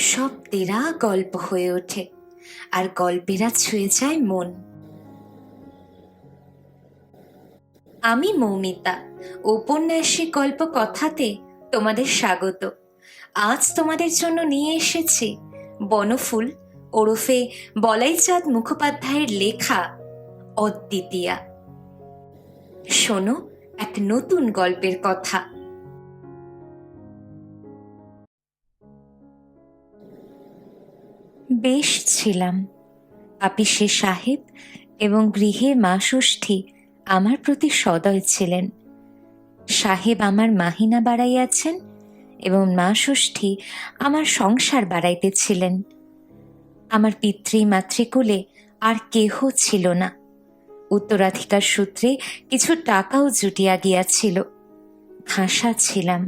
শব্দেরা গল্প হয়ে ওঠে আর গল্পেরা ছুঁয়ে যায় মন। আমি মৌমিতা, ঔপন্যাসিক গল্প কথাতে তোমাদের স্বাগত। আজ তোমাদের জন্য নিয়ে এসেছি বনফুল ওরফে বলাইচাঁদ মুখোপাধ্যায়ের লেখা অদ্বিতীয়া। শোনো এক নতুন গল্পের কথা। বেশ ছিলাম। আপিসে সাহেব এবং গৃহে মা ষষ্ঠী আমার প্রতি সদয় ছিলেন। সাহেব আমার মাহিনা বাড়াইয়াছেন এবং মা ষষ্ঠী আমার সংসার বাড়াইতেছিলেন। আমার পিতৃমাতৃকুলে আর কেহ ছিল না। উত্তরাধিকার সূত্রে কিছু টাকাও জুটিয়া গিয়াছিল। খাঁসা ছিলাম।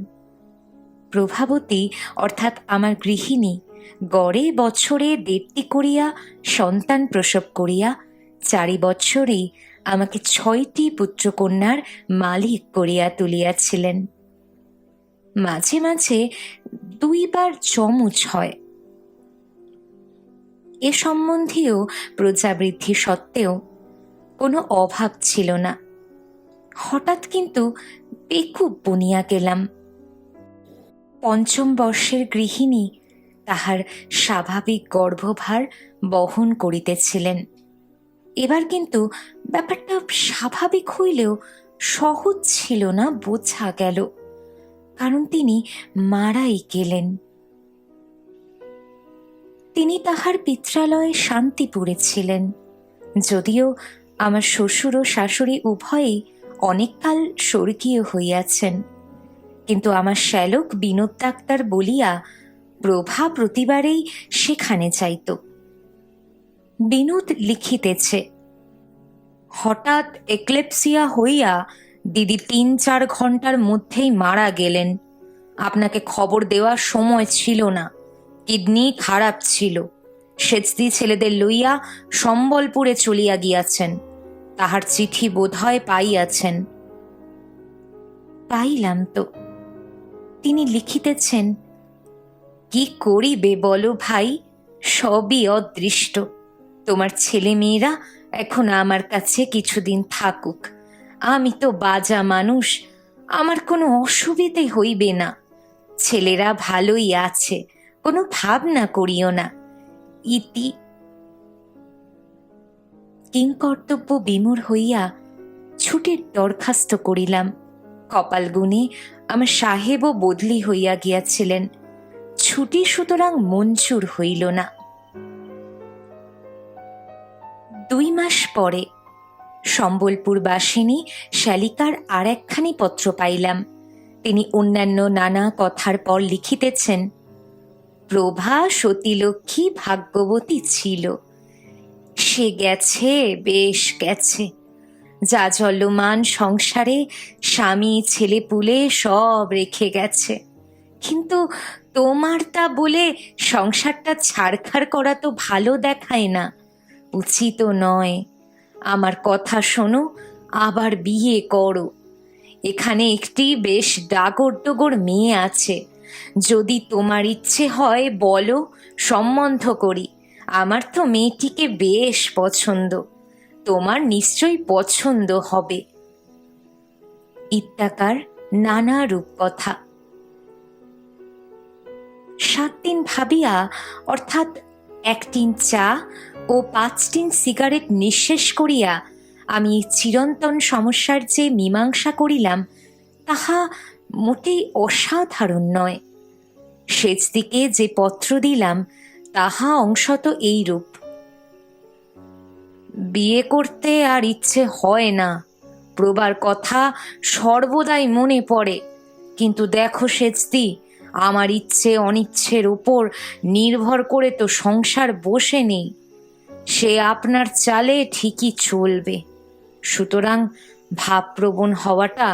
প্রভাবতী অর্থাৎ আমার গৃহিণী গড়ে বছরে 1.5টি করিয়া সন্তান প্রসব করিয়া 4 বৎসরেই আমাকে 6টি পুত্রকন্যার মালিক করিয়া তুলিয়াছিলেন। মাঝে মাঝে 2 বার যমজ হয়। এ সম্বন্ধীয় প্রজাবৃদ্ধি সত্ত্বেও কোনো অভাব ছিল না। হঠাৎ কিন্তু বেকুব বনিয়া গেলাম। 5ম বর্ষের গৃহিণী তাহার স্বাভাবিক গর্ভভার বহন করিতেছিলেন। এবার কিন্তু ব্যাপারটা স্বাভাবিক হইলেও সহজ ছিল না বোঝা গেল, কারণ তিনি মারাই গেলেন। তিনি তাহার পিত্রালয়ে শান্তিপুরে ছিলেন, যদিও আমার শ্বশুর ও শাশুড়ি উভয়েই অনেককাল স্বর্গীয় হইয়াছেন। কিন্তু আমার শ্যালক বিনোদ ডাক্তার বলিয়া প্রভা প্রতিবারেই সেখানে যাইত। বিনোদ লিখিতেছে, হঠাৎ এক্লেপসিয়া হইয়া দিদি 3-4 ঘন্টার মধ্যেই মারা গেলেন। আপনাকে খবর দেওয়ার সময় ছিল না। কিডনি খারাপ ছিল। সেচদি ছেলেদের লইয়া সম্বলপুরে চলিয়া গিয়াছেন। তাহার চিঠি বোধহয় পাইয়াছেন। পাইলাম তো। তিনি লিখিতেছেন, কি করিবে বলো ভাই, সবই অদৃষ্ট। তোমার ছেলে মেয়েরা এখন আমার কাছে কিছুদিন থাকুক। আমি তো বাজা মানুষ, আমার কোনো অসুবিধে হইবে না। ছেলেরা ভালোই আছে, কোনো ভাবনা করিও না। ইতি। কিংকর্তব্য বিমূঢ় হইয়া ছুটির দরখাস্ত করিলাম। কপাল গুণে আমার সাহেবও বদলি হইয়া গিয়াছিলেন। ছুটি সুতরাং মঞ্জুর হইল না। 2 মাস পরে সম্বলপুর বাসিনী শালিকার আর একখানি পত্র পাইলাম। তিনি অন্যান্য নানা কথার পর লিখিতেছেন, প্রভা সতীলক্ষ্মী ভাগ্যবতী ছিল। সে গেছে, বেশ গেছে। যা জল্যমান সংসারে স্বামী ছেলেপুলে সব রেখে গেছে। কিন্তু তোমার তা বলে সংসারটা ছাড়খাড় করা তো ভালো দেখায় না, উচিত নয়। আমার কথা শোনো, আবার বিয়ে করো। এখানে একটি বেশ ডাগর মেয়ে আছে। যদি তোমার ইচ্ছে হয় বলো, সম্বন্ধ করি। আমার তো মেয়েটিকে বেশ পছন্দ, তোমার নিশ্চয়ই পছন্দ হবে। ইত্যাকার নানা রূপকথা। 7 দিন ভাবিয়া, অর্থাৎ 1 টিন চা ও 5 টিন সিগারেট নিঃশেষ করিয়া আমি চিরন্তন সমস্যার যে মীমাংসা করিলাম, তাহা মোটেই অসাধারণ নয়। শেষ দিকে যে পত্র দিলাম তাহা অংশত এইরূপ, বিয়ে করতে আর ইচ্ছে হয় না। প্রবার কথা সর্বদাই মনে পড়ে। কিন্তু দেখো সেচদি, আমার ইচ্ছে অনিচ্ছের উপর নির্ভর করে তো সংসার বসে নেই। সে আপনার চালে ঠিকই চলবে। সুতরাং ভাবপ্রবণ হওয়াটা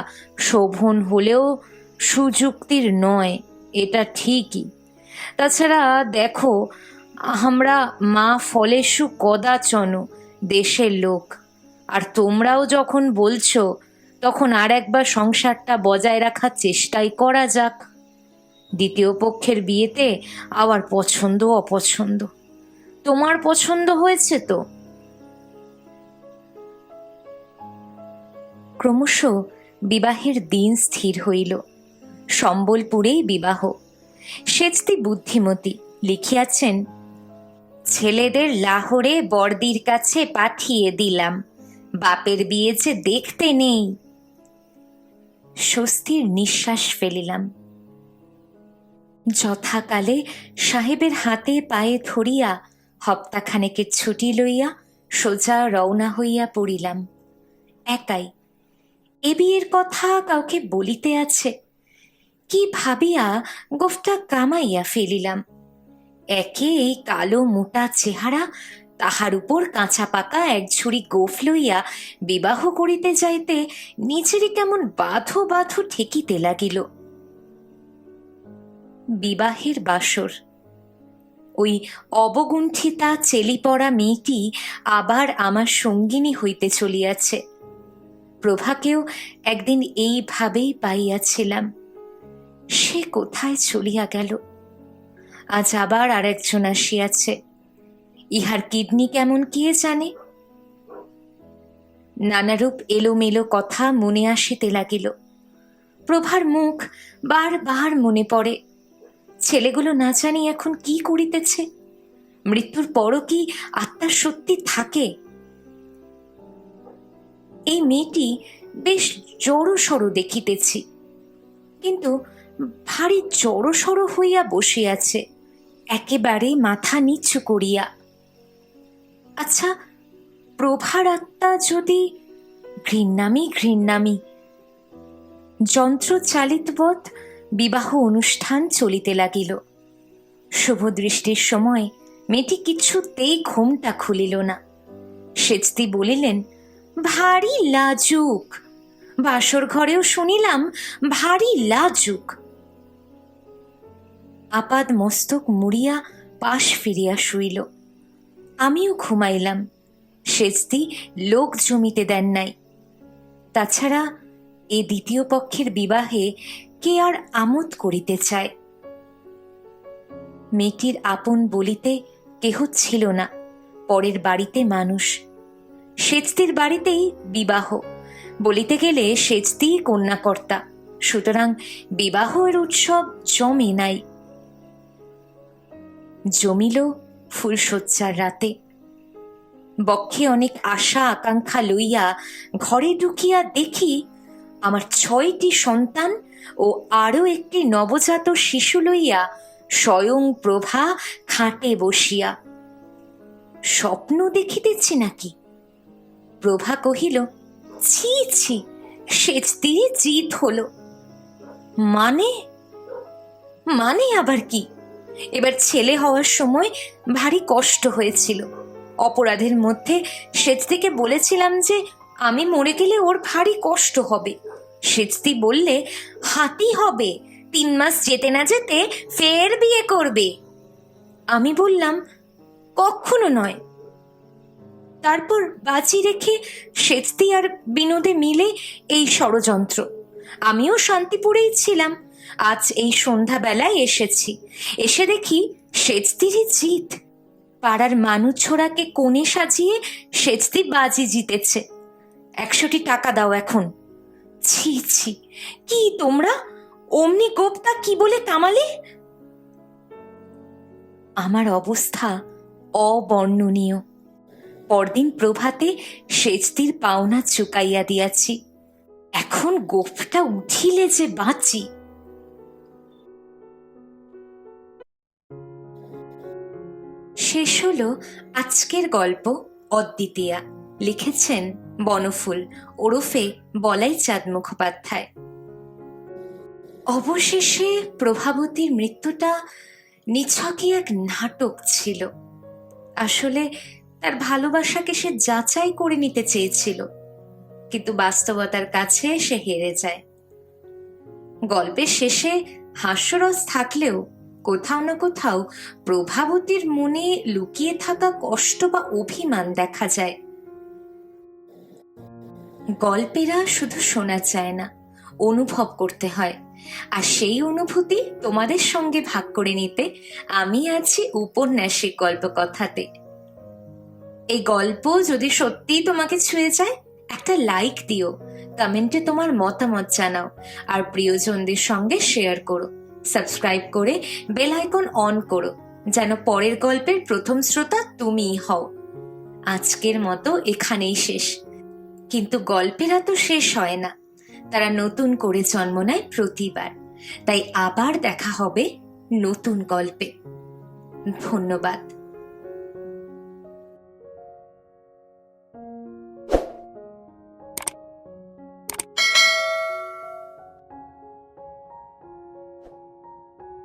শোভন হলেও সুযুক্তির নয়, এটা ঠিকই। তাছাড়া দেখো, আমরা মা ফলেষু কদাচন দেশের লোক, আর তোমরাও যখন বলছো, তখন আর একবার সংসারটা বজায় রাখার চেষ্টাই করা যাক। দ্বিতীয় পক্ষের বিয়েতে আবার পছন্দ অপছন্দ। তোমার পছন্দ হয়েছে তো? ক্রমশ বিবাহের দিন স্থির হইল। সম্বলপুরেই বিবাহ। সেচতি বুদ্ধিমতী লিখিয়াছেন, ছেলেদের লাহোরে বর্দির কাছে পাঠিয়ে দিলাম, বাপের বিয়ে যে দেখতে নেই। স্বস্তির নিঃশ্বাস ফেলিলাম। যথাকালে সাহেবের হাতে পায়ে ধরিয়া হপ্তাখানেকের ছুটি লইয়া সোজা রওনা হইয়া পড়িলাম। একাই। এ বিয়ের কথা কাউকে বলিতে আছে কি ভাবিয়া গোফটা কামাইয়া ফেলিলাম। একে এই কালো মোটা চেহারা, তাহার উপর কাঁচা পাকা এক ঝুড়ি গোফ লইয়া বিবাহ করিতে যাইতে নিজেরই কেমন বাধো বাধো ঠেকিতে লাগিল। বিবাহের বাসর। ওই অবগুণ্ঠিতা চেলিপড়া মেয়েটি আবার আমার সঙ্গিনী হইতে চলিয়াছে। প্রভাকেও একদিন এইভাবেই পাইয়াছিলাম, সে কোথায় চলিয়া গেল। আজ আবার আর একজন আসিয়াছে, ইহার কিডনি কেমন কে জানে। নানারূপ এলোমেলো কথা মনে আসিতে লাগিল। প্রভার মুখ বারবার মনে পড়ে। ছেলেগুলো না জানি এখন কি করিতেছে, মৃত্যুর পরও কি আত্মার সত্যি থাকে। এই মেয়েটি বেশ জড়সড় দেখিতেছি, কিন্তু ভারী জড়সড় হইয়া বসিয়াছে, একেবারে মাথা নিচু করিয়া। আচ্ছা, প্রভার আত্মা যদি ঘৃণামি যন্ত্রচালিতবৎ বিবাহ অনুষ্ঠান চলিতে লাগিল। শুভদৃষ্টির সময় মেয়েটি কিছুতেই ঘুমটা খুলিল না। সেচতি বলিলেন, ভারী লাজুক, বাসর ঘরেও শুনিলাম ভারী লাজুক। আপাদ মস্তক মুড়িয়া পাশ ফিরিয়া শুইল। আমিও ঘুমাইলাম। সেচতি লোক জমিতে দেন নাই। তাছাড়া এ দ্বিতীয় পক্ষের বিবাহে কে আর আমোদ করিতে চায়। মেয়েটির আপন বলিতে কেহ ছিল না, পরের বাড়িতে মানুষ। সেচতির বাড়িতেই বিবাহ, বলিতে গেলে সেচতি কন্যাকর্তা, সুতরাং বিবাহের উৎসব জমে নাই। জমিল ফুলশয্যার রাতে। বক্ষে অনেক আশা আকাঙ্ক্ষা লইয়া ঘরে ঢুকিয়া দেখি আমার 6টি সন্তান ও আরো একটি নবজাত শিশু লইয়া স্বয়ং প্রভা খাটে বসিয়া। স্বপ্ন দেখিতেছি নাকি? প্রভা কহিল, ছি ছি, সেচতির জিত হলো। মানে আবার কি? এবার ছেলে হওয়ার সময় ভারী কষ্ট হয়েছিল। অপরাধের মধ্যে সেচতিকে বলেছিলাম যে আমি মরে গেলে ওর ভারী কষ্ট হবে। সেচতি বললে, হাতি হবে, 3 মাস যেতে না যেতে ফের বিয়ে করবে। আমি বললাম, কখনো নয়। তারপর বাজি রেখে সেচতি আর বিনোদে মিলে এই ষড়যন্ত্র। আমিও শান্তিপুরেই ছিলাম। আজ এই সন্ধ্যাবেলায় এসেছি, এসে দেখি সেচতিরই জিত। পাড়ার মানুষ ছোড়াকে কোণে সাজিয়ে সেচতি বাজি জিতেছে। 100টি টাকা দাও এখন। ছি ছি, কি তোমরা অমনি গোপ্তা কি বলে কামালে? আমার অবস্থা অবর্ণনীয়। পরদিন প্রভাতে সেচতির পাওনা চুকাইয়া দিয়াছি। এখন গোফটা উঠিলে যে বাঁচি। শেষ হলো আজকের গল্প অদ্বিতীয়া। লিখেছেন বনফুল ওরফে বলাই চাঁদ মুখোপাধ্যায়। অবশেষে প্রভাবতীর মৃত্যুটা নিছকই এক নাটক ছিল। আসলে তার ভালোবাসাকে সে যাচাই করে নিতে চেয়েছিল, কিন্তু বাস্তবতার কাছে সে হেরে যায়। গল্পের শেষে হাস্যরস থাকলেও কোথাও না কোথাও প্রভাবতীর মনে লুকিয়ে থাকা কষ্ট বা অভিমান দেখা যায়। গল্পেরা শুধু শোনা যায় না, অনুভব করতে হয়। আর সেই অনুভূতি তোমাদের সঙ্গে ভাগ করে নিতে আমি আছি উপন্যাসিক গল্পকথাতে। এই গল্প যদি সত্যিই তোমাকে ছুঁয়ে যায়, একটা লাইক দিও, কমেন্টে তোমার মতামত জানাও, আর প্রিয়জনদের সঙ্গে শেয়ার করো। সাবস্ক্রাইব করে বেল আইকন অন করো, যেন পরের গল্পের প্রথম শ্রোতা তুমিই হও। আজকের মতো এখানেই শেষ, কিন্তু গল্পেরা তো শেষ হয় না, তারা নতুন করে জন্ম নেয় প্রতিবার। তাই আবার দেখা হবে নতুন গল্পে। ধন্যবাদ।